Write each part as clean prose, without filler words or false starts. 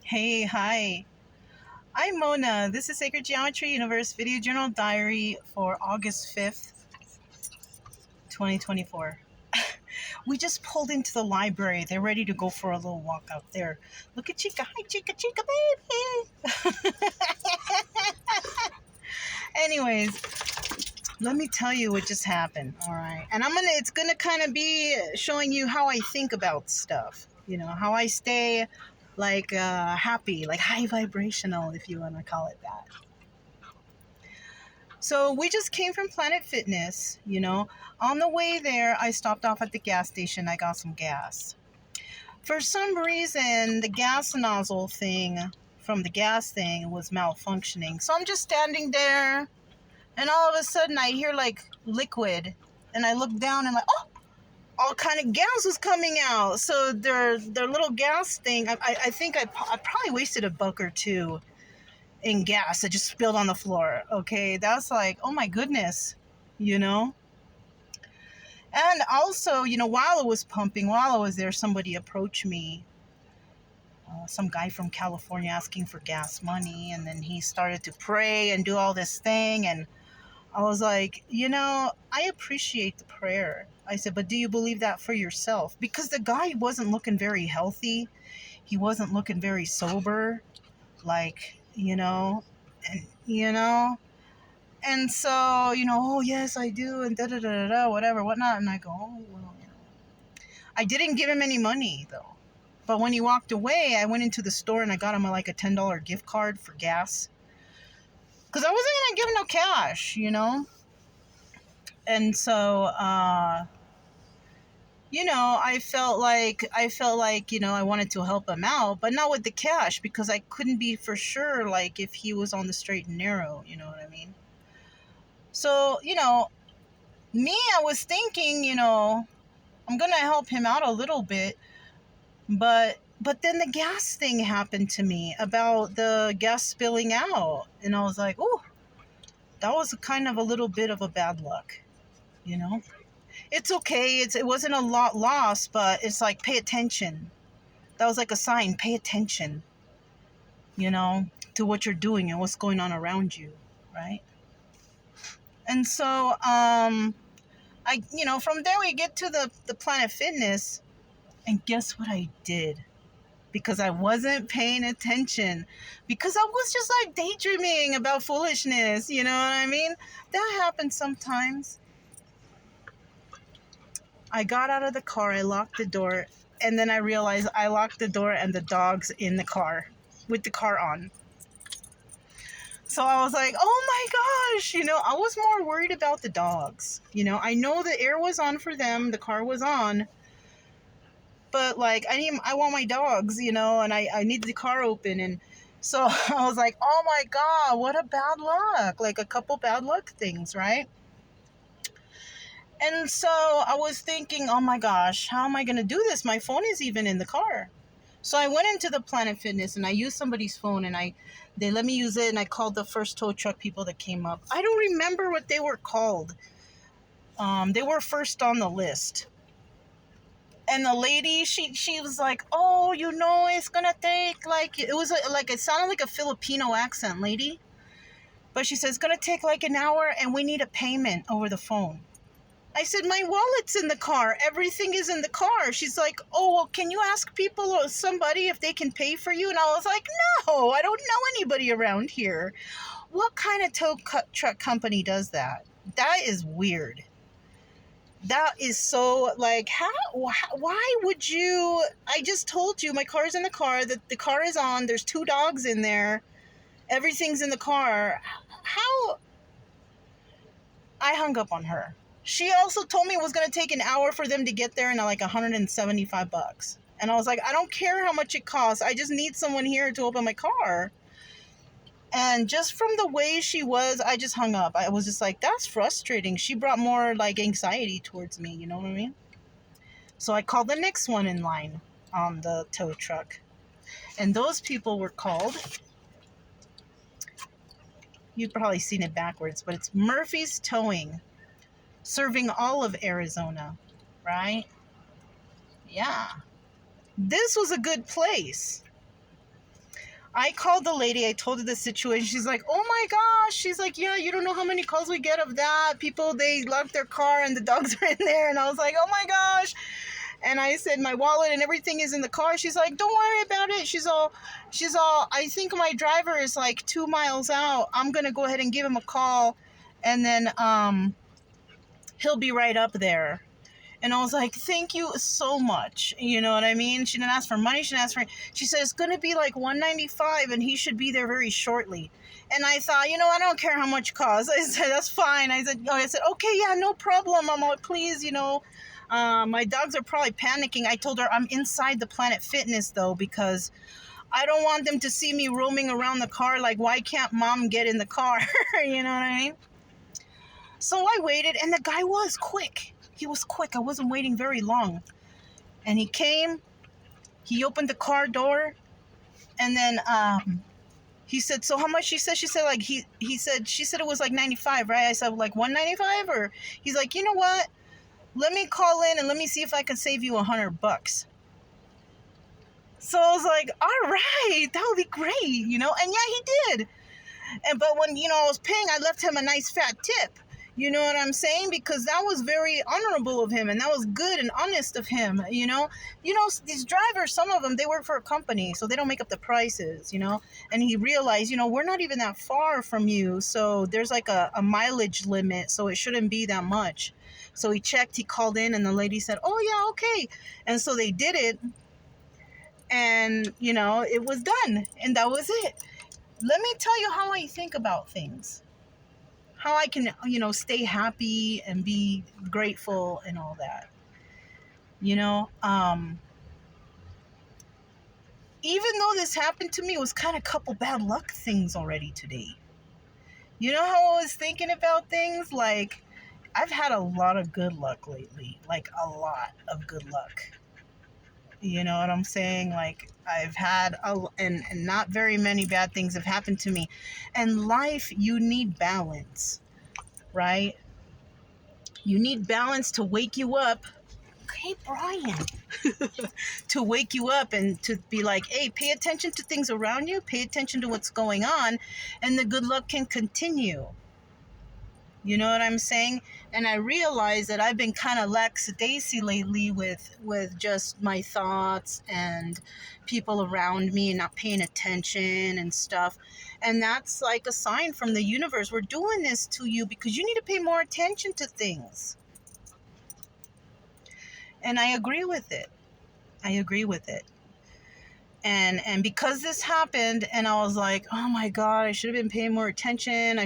Hey, hi. I'm Mona. This is Sacred Geometry Universe Video Journal Diary for August 5th, 2024. We just pulled into the library. They're ready to go for a little walk out there. Look at Chica. Hi, Chica, Chica, baby. Anyways, let me tell you what just happened. All right. And it's going to kind of be showing you how I think about stuff. How I stay happy, like high vibrational, if you want to call it that. So we just came from Planet Fitness. On the way there, I stopped off at the gas station. I got some gas. For some reason, the gas nozzle thing from the gas thing was malfunctioning. So I'm just standing there, and all of a sudden I hear like liquid, and I look down and like, oh, all kind of gas was coming out. So their little gas thing, I think I probably wasted $1 or $2 in gas that just spilled on the floor. Okay, that's like, oh my goodness, you know. And also, while it was pumping, while I was there, somebody approached me, some guy from California asking for gas money, and then he started to pray and do all this thing, and I was like, I appreciate the prayer. I said, but do you believe that for yourself? Because the guy wasn't looking very healthy. He wasn't looking very sober, like, and and so, oh yes, I do, and da da da da, whatever, whatnot. And I go, oh well, I didn't give him any money though. But when he walked away, I went into the store and I got him like a $10 gift card for gas, because I wasn't gonna give him no cash. And so, I felt like I wanted to help him out, but not with the cash, because I couldn't be for sure like if he was on the straight and narrow. You know what I mean? So, me, I was thinking, I'm gonna help him out a little bit, but then the gas thing happened to me about the gas spilling out, and I was like, oh, that was kind of a little bit of a bad luck, you know. It's okay. It wasn't a lot lost, but it's like, pay attention. That was like a sign. Pay attention, you know, to what you're doing and what's going on around you, right? And so, from there we get to the Planet Fitness, and guess what I did? Because I wasn't paying attention, because I was just like daydreaming about foolishness, you know what I mean? That happens sometimes. I got out of the car, I locked the door, and then I realized I locked the door and the dog's in the car with the car on. So I was like, oh my gosh, I was more worried about the dogs. I know the air was on for them, the car was on, but like I want my dogs, and I need the car open. And so I was like, oh my God, what a bad luck. Like a couple bad luck things, right? And so I was thinking, oh my gosh, how am I going to do this? My phone is even in the car. So I went into the Planet Fitness and I used somebody's phone, and they let me use it, and I called the first tow truck people that came up. I don't remember what they were called. They were first on the list. And the lady, she was like, oh, it's going to take like, it sounded like a Filipino accent, lady. But she said, it's going to take like an hour and we need a payment over the phone. I said, my wallet's in the car. Everything is in the car. She's like, oh, well, can you ask people or somebody if they can pay for you? And I was like, no, I don't know anybody around here. What kind of tow truck company does that? That is weird. That is so, like, why would you? I just told you my car's in the car, that the car is on. There's 2 dogs in there. Everything's in the car. How? I hung up on her. She also told me it was going to take an hour for them to get there, and like $175. And I was like, I don't care how much it costs. I just need someone here to open my car. And just from the way she was, I just hung up. I was just like, that's frustrating. She brought more like anxiety towards me. You know what I mean? So I called the next one in line on the tow truck. And those people were called, you've probably seen it backwards, but it's Murphy's Towing, serving all of Arizona, right? Yeah. This was a good place. I called the lady. I told her the situation. She's like, oh my gosh. She's like, yeah, you don't know how many calls we get of that. People, they lock their car and the dogs are in there. And I was like, oh my gosh. And I said, my wallet and everything is in the car. She's like, don't worry about it. I think my driver is like 2 miles out. I'm going to go ahead and give him a call. And then he'll be right up there. And I was like, thank you so much. You know what I mean? She didn't ask for money. She didn't ask for... She said, it's going to be like $195 and he should be there very shortly. And I thought, I don't care how much it costs. I said, that's fine. I said, okay, yeah, no problem. I'm like, please, my dogs are probably panicking. I told her I'm inside the Planet Fitness, though, because I don't want them to see me roaming around the car like, why can't mom get in the car? You know what I mean? So I waited, and the guy was quick. He was quick. I wasn't waiting very long. And he came. He opened the car door. And then he said, so how much? She said, like, she said it was like 95, right? I said, like 195? Or he's like, you know what? Let me call in and let me see if I can save you $100. So I was like, all right, that would be great, And yeah, he did. But when, I was paying, I left him a nice fat tip. You know what I'm saying? Because that was very honorable of him, and that was good and honest of him, These drivers, some of them, they work for a company, so they don't make up the prices, And he realized, we're not even that far from you, so there's like a mileage limit, so it shouldn't be that much. So he checked, he called in, and the lady said, oh, yeah, okay. And so they did it, and, it was done, and that was it. Let me tell you how I think about things. How I can, stay happy and be grateful and all that. Even though this happened to me, it was kind of a couple bad luck things already today. You know how I was thinking about things? Like, I've had a lot of good luck lately. Like, a lot of good luck. You know what I'm saying? Like, I've had, and not very many bad things have happened to me. And life, you need balance, right? You need balance to wake you up. Okay, Brian. To wake you up and to be like, hey, pay attention to things around you. Pay attention to what's going on. And the good luck can continue. You know what I'm saying? And I realize that I've been kind of lackadaisy lately with just my thoughts and people around me and not paying attention and stuff. And that's like a sign from the universe. We're doing this to you because you need to pay more attention to things. And I agree with it. And because this happened and I was like, oh my God, I should have been paying more attention.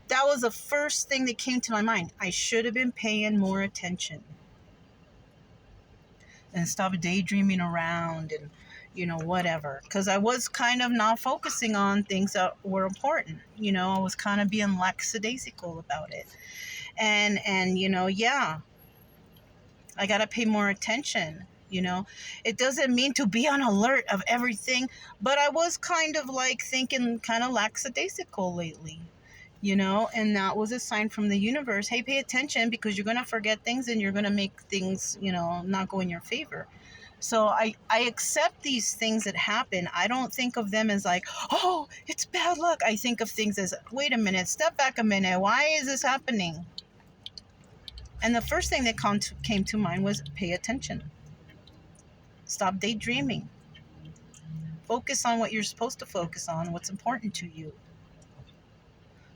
That was the first thing that came to my mind. I should have been paying more attention. And stop daydreaming around and, whatever. Because I was kind of not focusing on things that were important. I was kind of being lackadaisical about it. And yeah, I got to pay more attention. It doesn't mean to be on alert of everything. But I was kind of like thinking kind of lackadaisical lately. And that was a sign from the universe. Hey, pay attention because you're going to forget things and you're going to make things, not go in your favor. So I accept these things that happen. I don't think of them as like, oh, it's bad luck. I think of things as, wait a minute, step back a minute. Why is this happening? And the first thing that came to mind was pay attention. Stop daydreaming. Focus on what you're supposed to focus on, what's important to you.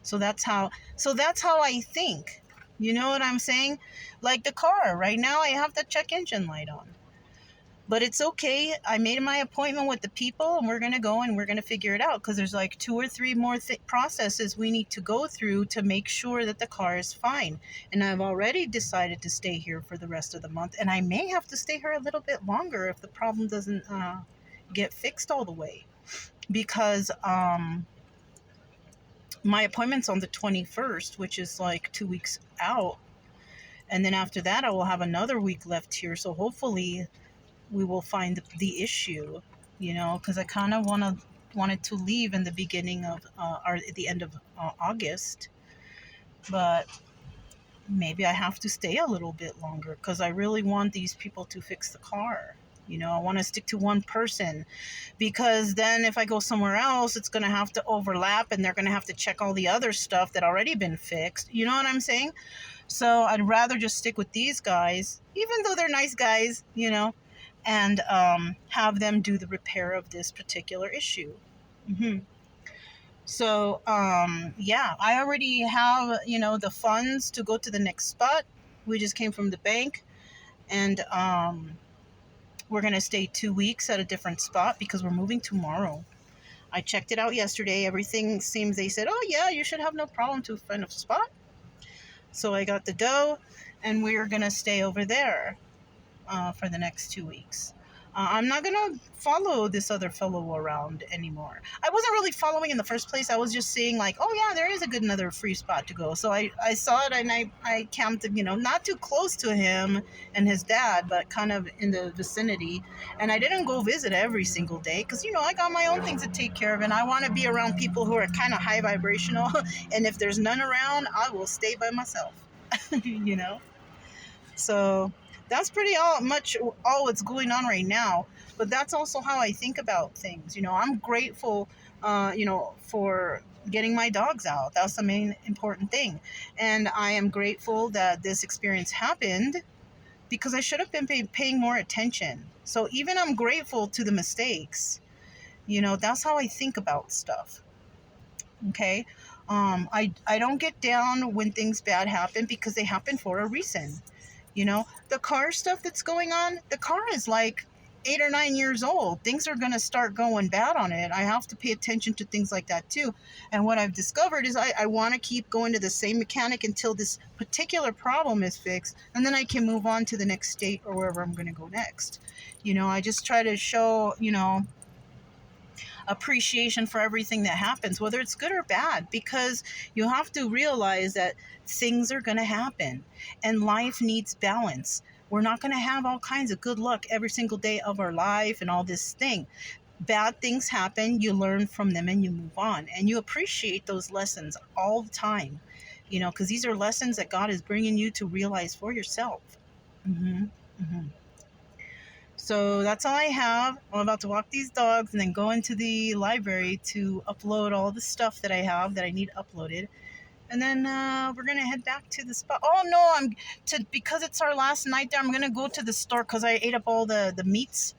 So that's how I think. You know what I'm saying? Like the car. Right now I have the check engine light on. But it's okay. I made my appointment with the people and we're going to go and we're going to figure it out because there's like 2 or 3 more processes we need to go through to make sure that the car is fine. And I've already decided to stay here for the rest of the month. And I may have to stay here a little bit longer if the problem doesn't get fixed all the way. Because my appointment's on the 21st, which is like 2 weeks out. And then after that, I will have another week left here. So hopefully we will find the issue, because I kind of wanted to leave in the beginning of, or at the end of August. But maybe I have to stay a little bit longer because I really want these people to fix the car. You know, I want to stick to one person, because then if I go somewhere else, it's going to have to overlap and they're going to have to check all the other stuff that already been fixed. You know what I'm saying? So I'd rather just stick with these guys, even though they're nice guys, you know, and have them do the repair of this particular issue. hmm So, yeah, I already have, you know, the funds to go to the next spot. We just came from the bank, and we're going to stay 2 weeks at a different spot because we're moving tomorrow. I checked it out yesterday. Everything seems, they said, oh, yeah, you should have no problem to find a spot. So I got the dough, and we're going to stay over there for the next 2 weeks. I'm not going to follow this other fellow around anymore. I wasn't really following in the first place. I was just seeing like, oh yeah, there is a good another free spot to go. So I saw it, and I camped, you know, not too close to him and his dad, but kind of in the vicinity. And I didn't go visit every single day because, you know, I got my own things to take care of, and I want to be around people who are kind of high vibrational. And if there's none around, I will stay by myself, you know? So that's pretty much all what's going on right now. But that's also how I think about things. You know, I'm grateful, you know, for getting my dogs out. That's the main important thing. And I am grateful that this experience happened because I should have been paying more attention. So even I'm grateful to the mistakes. You know, that's how I think about stuff. Okay. I don't get down when things bad happen because they happen for a reason. You know, the car stuff that's going on, the car is like 8 or 9 years old. Things are going to start going bad on it. I have to pay attention to things like that too. And what I've discovered is I want to keep going to the same mechanic until this particular problem is fixed. And then I can move on to the next state or wherever I'm going to go next. You know, I just try to show, you know, appreciation for everything that happens, whether it's good or bad, because you have to realize that things are going to happen and life needs balance. We're not going to have all kinds of good luck every single day of our life and all this thing. Bad things happen, you learn from them and you move on, and you appreciate those lessons all the time, you know, because these are lessons that God is bringing you to realize for yourself. hmm hmm So that's all I have. I'm about to walk these dogs and then go into the library to upload all the stuff that I have that I need uploaded. And then we're gonna head back to the spot. Oh no, because it's our last night there. I'm gonna go to the store because I ate up all the meats.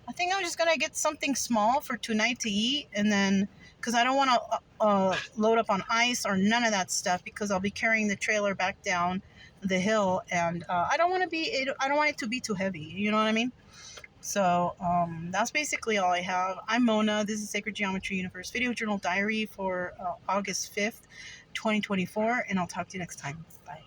I think I'm just gonna get something small for tonight to eat, and then because I don't want to load up on ice or none of that stuff because I'll be carrying the trailer back down the hill, and I don't want it to be too heavy. You know what I mean? So that's basically all I have. I'm Mona. This is Sacred Geometry Universe Video Journal Diary for August 5th, 2024, and I'll talk to you next time. Bye.